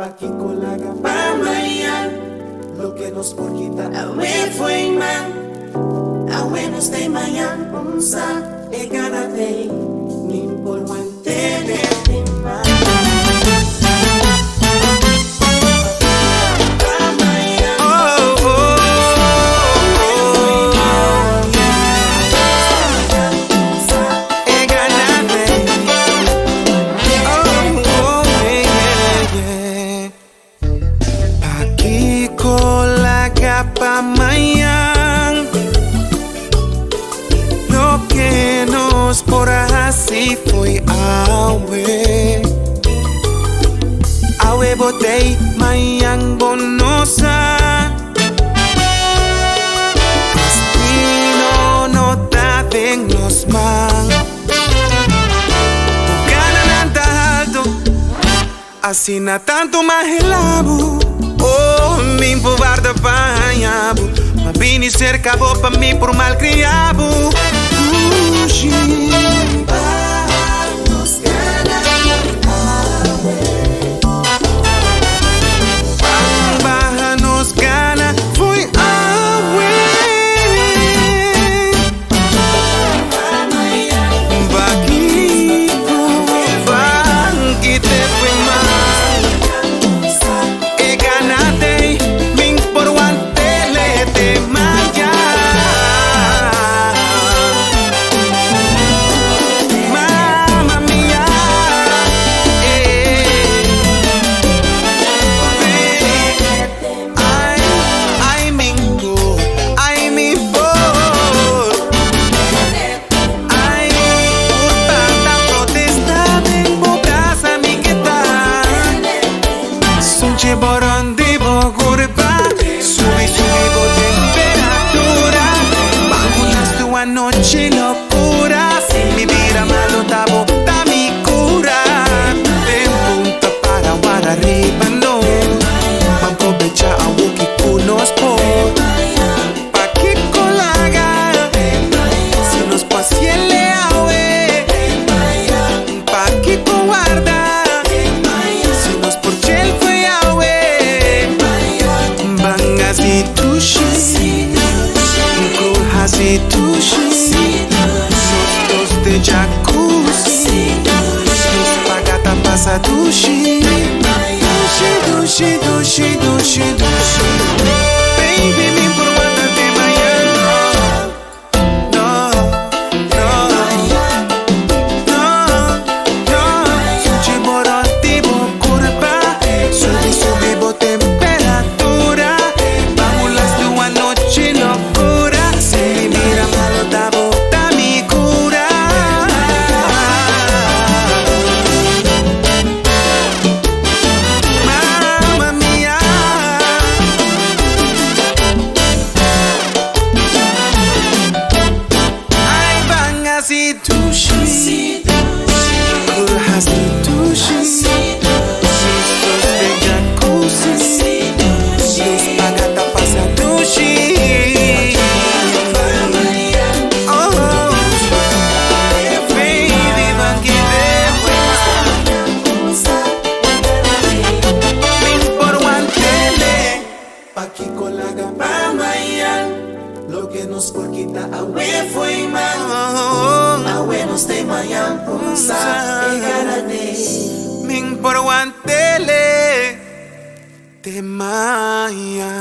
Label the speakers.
Speaker 1: Aquí con la gamba Mayan, lo que nos por quitar awe fue man. Awe nos de Mayan, unsa e ganate, ni por guantele de man.
Speaker 2: Mayan, lo que nos por así fue awe botei Mayan bonosa destino no da en los man ganan alto así na tanto más helado. Oh, mi bobarda banhabo, mabini cerca bopa mi por malcriado.
Speaker 1: Nos gana
Speaker 2: Baja nos gana, fui Baquito, banquite fui mal. Borandi bogurba, subi bo temperatura. Vámonos tu anoche locura. Mi vida malo tabo, da mi cura. De punta para guara arriba no. Mampo becha a wuki kunos por. Pa que colaga, si nos pasiele awe. Pa que guarda. Hasi tushi, nos de jacuzzi, nos pagata passa dushi, dushi, dushi, dushi, dushi. Baby, me por mata de Mayan. No, no, no, no. Suchi boroti bo curva, subi bo temperatura. Vamos las de una noche locura. Hasi tushi, hasi tushi, nos de jacuzzi, nos pagata passa dushi. Oh, baby, banquete min por guantele.
Speaker 1: aquí con la gamba Mayan, lo que nos por quitar awe fue man. Awe nos de Mayan, unsa e ganate.
Speaker 2: Min por guantele de Mayan.